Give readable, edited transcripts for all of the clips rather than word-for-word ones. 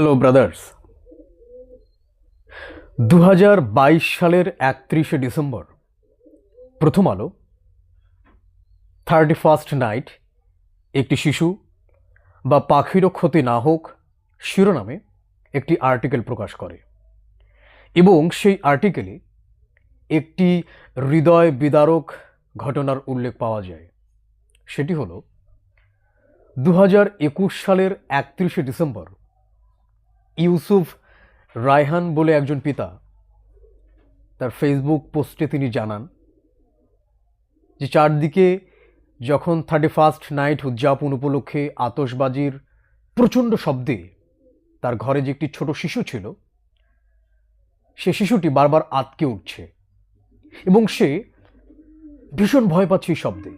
Hello brothers. 2022 সালের 31শে December প্রথম আলো 31st নাইট একটি শিশু বা পাখিরও ক্ষতি না হোক শিরোনামে একটি আর্টিকেল প্রকাশ করে এবং সেই আর্টিকেলে একটি হৃদয় বিদারক ঘটনার উল্লেখ পাওয়া যায়। সেটি হলো 2021 সালের 31শে ডিসেম্বর ইউসুফ রায়হান বলে একজন পিতা তার ফেসবুক পোস্টে তিনি জানান যে চারদিকে যখন 31st নাইট উদযাপন উপলক্ষে আতশবাজির প্রচণ্ড শব্দে তার ঘরে যে একটি ছোট শিশু ছিল সে শিশুটি বারবার আঁতকে উঠছে এবং সে ভীষণ ভয় পাচ্ছে এই শব্দে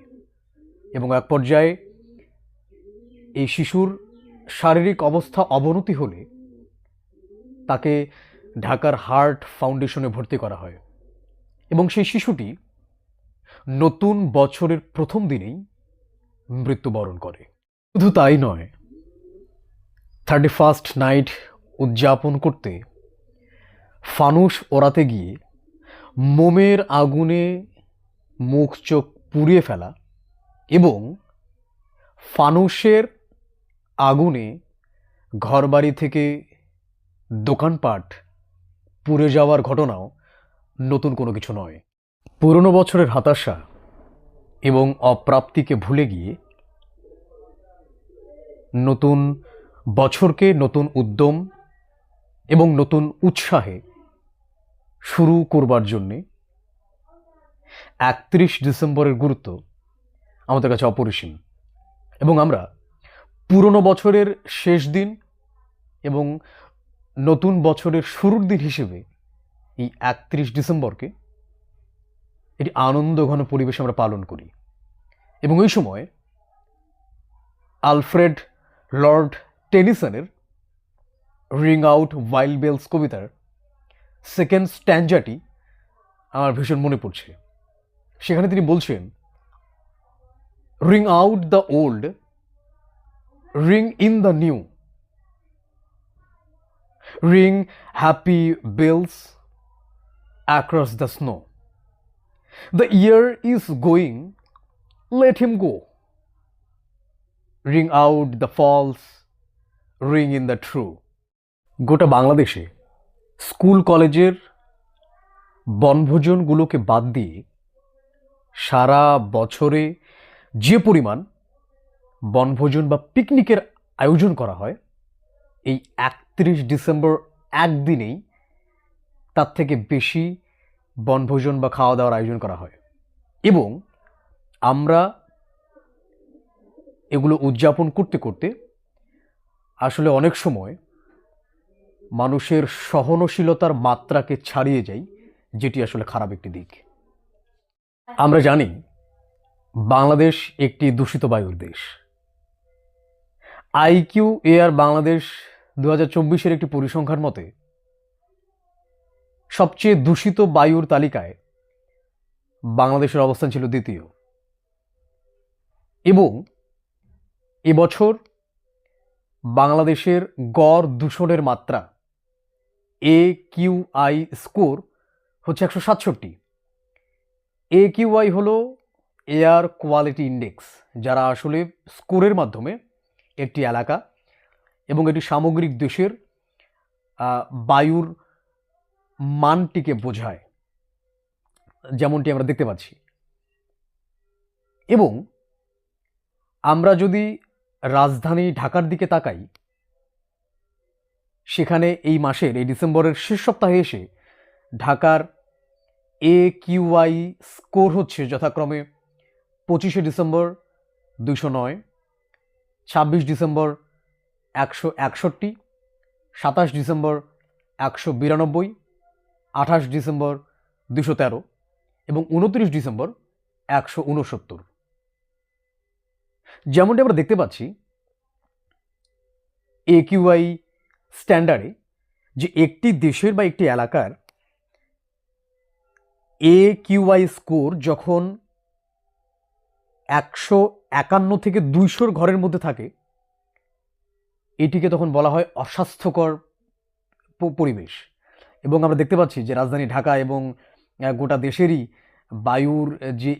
এবং এক পর্যায়ে এই শিশুর শারীরিক অবস্থা অবনতি হলে তাকে ঢাকার হার্ট ফাউন্ডেশনে ভর্তি করা হয় এবং সেই শিশুটি নতুন বছরের প্রথম দিনেই মৃত্যুবরণ করে। শুধু তাই নয়, 31st নাইট উদযাপন করতে ফানুস ওড়াতে গিয়ে মোমের আগুনে মুখ চোখ পুড়িয়ে ফেলা এবং ফানুসের আগুনে ঘরবাড়ি থেকে দোকানপাট পুড়ে যাওয়ার ঘটনাও নতুন কোনো কিছু নয়। পুরনো বছরের হতাশা এবং অপ্রাপ্তিকে ভুলে গিয়ে নতুন বছরকে নতুন উদ্যম এবং নতুন উৎসাহে শুরু করবার জন্যে 31 ডিসেম্বরের গুরুত্ব আমাদের কাছে অপরিসীম এবং আমরা পুরনো বছরের শেষ দিন এবং নতুন বছরের শুরুর দিন হিসেবে এই 31 ডিসেম্বরকে এটি আনন্দঘন পরিবেশে আমরা পালন করি এবং ওই সময় আলফ্রেড লর্ড টেনিসনের রিং আউট ওয়াইল্ড বেলস কবিতার সেকেন্ড স্ট্যাঞ্জাটি আমার ভীষণ মনে পড়ছে। সেখানে তিনি বলছেন, ring out the old, ring in the new, ring happy bells across the snow. The year is going, let him go. Ring out the false, ring in the true. গোটা বাংলাদেশে স্কুল কলেজের বনভোজনগুলোকে বাদ দিয়ে সারা বছরে যে পরিমাণ বনভোজন বা পিকনিকের আয়োজন করা হয় এই 31 ডিসেম্বর একদিনেই তার থেকে বেশি বনভোজন বা খাওয়া দাওয়ার আয়োজন করা হয় এবং আমরা এগুলো উদযাপন করতে করতে আসলে অনেক সময় মানুষের সহনশীলতার মাত্রাকে ছাড়িয়ে যাই, যেটি আসলে খারাপ একটি দিক। আমরা জানি বাংলাদেশ একটি দূষিত বায়ুর দেশ। আইকিউ এয়ার বাংলাদেশ 2024-এর একটি পরিসংখ্যান মতে সবচেয়ে দূষিত বায়ুর তালিকায় বাংলাদেশের অবস্থান ছিল দ্বিতীয় এবং এবছর বাংলাদেশের গড় দূষণের মাত্রা AQI স্কোর হচ্ছে 167। AQI হলো এয়ার কোয়ালিটি ইন্ডেক্স, যারা আসলে স্কোরের মাধ্যমে একটি এলাকা এবং এটি সামগ্রিক দেশের বায়ুর মানটিকে বোঝায়, যেমনটি আমরা দেখতে পাচ্ছি। এবং আমরা যদি রাজধানী ঢাকার দিকে তাকাই, সেখানে এই মাসের এই ডিসেম্বরের শেষ সপ্তাহে এসে ঢাকার AQI স্কোর হচ্ছে যথাক্রমে 25শে ডিসেম্বর 209, 26 ডিসেম্বর 161, 27 ডিসেম্বর 192, 28 ডিসেম্বর 213 এবং 29 ডিসেম্বর 169। যেমনটি আমরা দেখতে পাচ্ছি AQI স্ট্যান্ডার্ডে যে একটি দেশের বা একটি এলাকার AQI স্কোর যখন 151 থেকে 200 ঘরের মধ্যে থাকে এটিকে তখন বলা হয় অস্বাস্থ্যকর পরিবেশ। এবং আমরা দেখতে পাচ্ছি যে রাজধানী ঢাকা এবং গোটা দেশেরই বায়ুর যে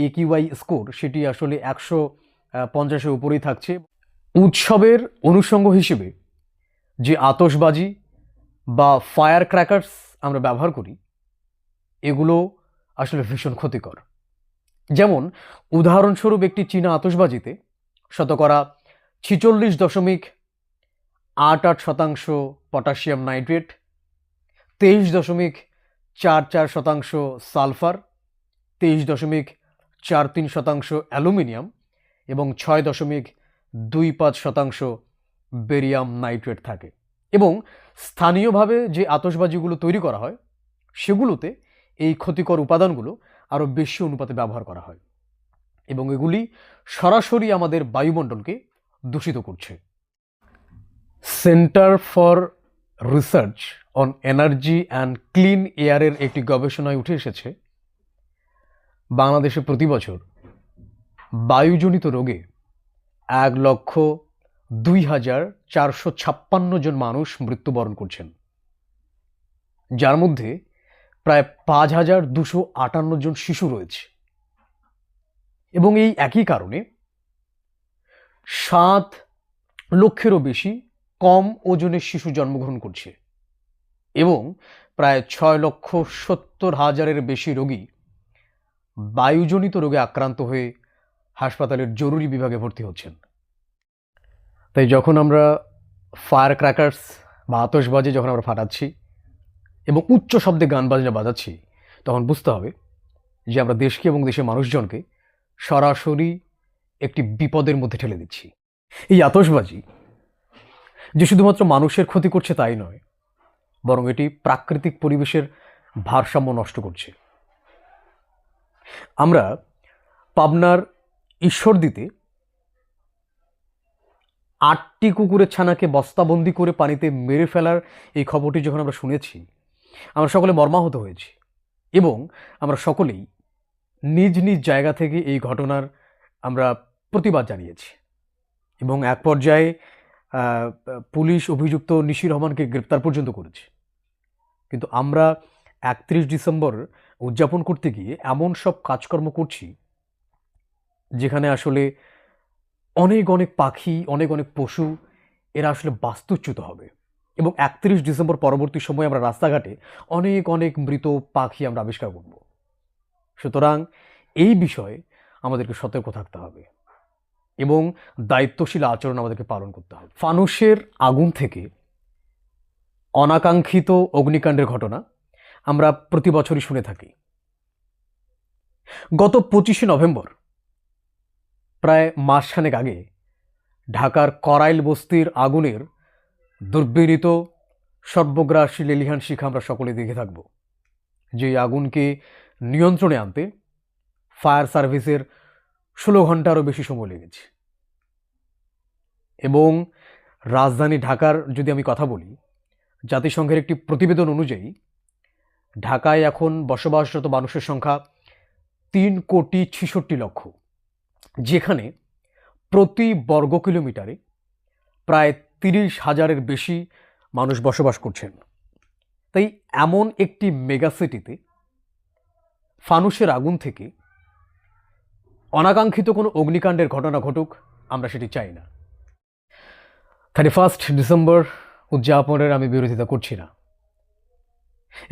একিউআই স্কোর সেটি আসলে 150-এর উপরেই থাকছে। উৎসবের অনুষঙ্গ হিসেবে যে আতশবাজি বা ফায়ার ক্র্যাকার্স আমরা ব্যবহার করি, এগুলো আসলে ভীষণ ক্ষতিকর। যেমন উদাহরণস্বরূপ একটি চীনা আতশবাজিতে শতকরা 46.88% পটাশিয়াম নাইট্রেট, 23.44% সালফার, 23.43% অ্যালুমিনিয়াম এবং 6.25% বেরিয়াম নাইট্রেট থাকে। এবং স্থানীয়ভাবে যে আতশবাজিগুলো তৈরি করা হয় সেগুলোতে এই ক্ষতিকর উপাদানগুলো আরও বেশি অনুপাতে ব্যবহার করা হয় এবং এগুলি সরাসরি আমাদের বায়ুমণ্ডলকে দূষিত করছে। Centre for research on energy and clean এয়ারের একটি গবেষণায় উঠে এসেছে বাংলাদেশে প্রতি বছর বায়ুজনিত রোগে 1,02,456 জন মানুষ মৃত্যুবরণ করছেন, যার মধ্যে প্রায় 5,258 জন শিশু রয়েছে। এবং এই একই কারণে 7 লক্ষেরও বেশি কম ওজনের শিশু জন্মগ্রহণ করছে এবং প্রায় 6,70,000-এর বেশি রোগী বায়ুজনিত রোগে আক্রান্ত হয়ে হাসপাতালের জরুরি বিভাগে ভর্তি হচ্ছেন। তাই যখন আমরা ফায়ার ক্র্যাকার্স বা আতশবাজি যখন আমরা ফাটাচ্ছি এবং উচ্চ শব্দে গান বাজনা বাজাচ্ছি, তখন বুঝতে হবে যে আমরা দেশকে এবং দেশের মানুষজনকে সরাসরি একটি বিপদের মধ্যে ঠেলে দিচ্ছি। এই আতশবাজি যে শুধুমাত্র মানুষের ক্ষতি করছে তাই নয়, বরং এটি প্রাকৃতিক পরিবেশের ভারসাম্য নষ্ট করছে। আমরা পাবনার ঈশ্বরদীতে 8টি কুকুরের ছানাকে বস্তাবন্দি করে পানিতে মেরে ফেলার এই খবরটি যখন আমরা শুনেছি, আমরা সকলে মর্মাহত হয়েছি এবং আমরা সকলেই নিজ নিজ জায়গা থেকে এই ঘটনার আমরা প্রতিবাদ জানিয়েছি এবং এক পর্যায়ে পুলিশ অভিযুক্ত নিশির রহমানকে গ্রেপ্তার পর্যন্ত করেছে। কিন্তু আমরা 31 ডিসেম্বর উদযাপন করতে গিয়ে এমন সব কাজকর্ম করছি যেখানে আসলে অনেক অনেক পাখি, অনেক অনেক পশু এরা আসলে বাস্তুচ্যুত হবে এবং 31 ডিসেম্বর পরবর্তী সময়ে আমরা রাস্তাঘাটে অনেক অনেক মৃত পাখি আমরা আবিষ্কার করব। সুতরাং এই বিষয়ে আমাদেরকে সতর্ক থাকতে হবে এবং দায়িত্বশীল আচরণ আমাদেরকে পালন করতে হবে। ফানুসের আগুন থেকে অনাকাঙ্ক্ষিত অগ্নিকাণ্ডের ঘটনা আমরা প্রতি বছরই শুনে থাকি। গত 25শে নভেম্বর, প্রায় মাসখানেক আগে, ঢাকার করাইল বস্তির আগুনের দুর্বিনীত সর্বগ্রাসী লেলিহান শিখা আমরা সকলে দেখে থাকব, যে আগুনকে নিয়ন্ত্রণে আনতে ফায়ার সার্ভিসের 16 ঘন্টারও বেশি সময় লেগেছে। এবং রাজধানী ঢাকার যদি আমি কথা বলি, জাতিসংঘের একটি প্রতিবেদন অনুযায়ী ঢাকায় এখন বসবাসরত মানুষের সংখ্যা 3,66,00,000, যেখানে প্রতি বর্গ কিলোমিটারে প্রায় 30,000-এর বেশি মানুষ বসবাস করছেন। তাই এমন একটি মেগাসিটিতে ফানুসের আগুন থেকে অনাকাঙ্ক্ষিত কোনো অগ্নিকাণ্ডের ঘটনা ঘটুক, আমরা সেটি চাই না। 31 ডিসেম্বর উদযাপনের আমি বিরোধিতা করছি না।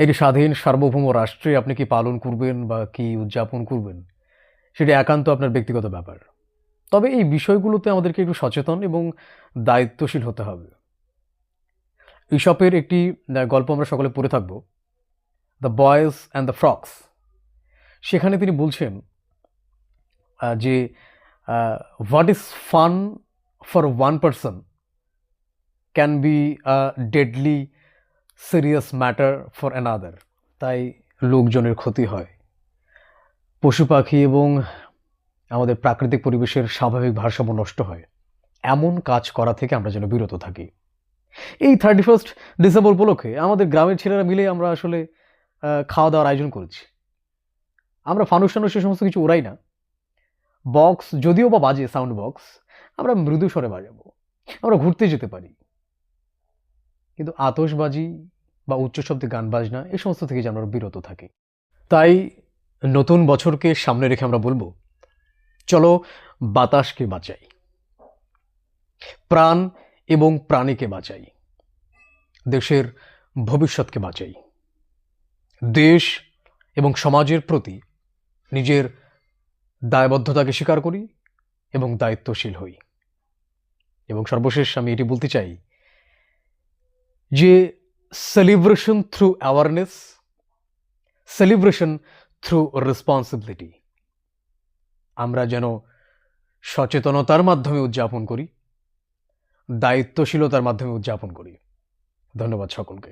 একটি স্বাধীন সার্বভৌম রাষ্ট্রে আপনি কি পালন করবেন বা কি উদযাপন করবেন সেটি একান্ত আপনার ব্যক্তিগত ব্যাপার। তবে এই বিষয়গুলোতে আমাদেরকে একটু সচেতন এবং দায়িত্বশীল হতে হবে। ঈশপের একটি গল্প আমরা সকলে পড়ে থাকব, the boys and the frogs. সেখানে তিনি বলছেন যে what is fun for one person can be a deadly serious matter for another. তাই লোকজনের ক্ষতি হয়, পশু পাখি এবং আমাদের প্রাকৃতিক পরিবেশের স্বাভাবিক ভারসাম্য নষ্ট হয়, এমন কাজ করা থেকে আমরা যেন বিরত থাকি। এই 31 ডিসেম্বর উপলক্ষে আমাদের গ্রামের ছেলেরা মিলে আমরা আসলে খাওয়া দাওয়ার আয়োজন করেছি। আমরা ফানুস টানুস সে সমস্ত কিছু উড়াই না, বক্স যদিও বা বাজে, সাউন্ড বক্স আমরা মৃদু স্বরে বাজাবো আমরা ঘুরতে যেতে পারি, কিন্তু আতশবাজি বা উচ্চ শব্দে গান বাজনা এই সমস্ত থেকে যেন আমরা বিরত থাকি। তাই নতুন বছরকে সামনে রেখে আমরা বলবো, চলো বাতাসকে বাঁচাই, প্রাণ এবং প্রাণীকে বাঁচাই, দেশের ভবিষ্যৎকে বাঁচাই, দেশ এবং সমাজের প্রতি নিজের দায়বদ্ধতাকে স্বীকার করি এবং দায়িত্বশীল হই। এবং সর্বশেষ আমি এটি বলতে চাই যে celebration through awareness, celebration through responsibility, আমরা যেন সচেতনতার মাধ্যমে উদযাপন করি, দায়িত্বশীলতার মাধ্যমে উদযাপন করি। ধন্যবাদ সকলকে।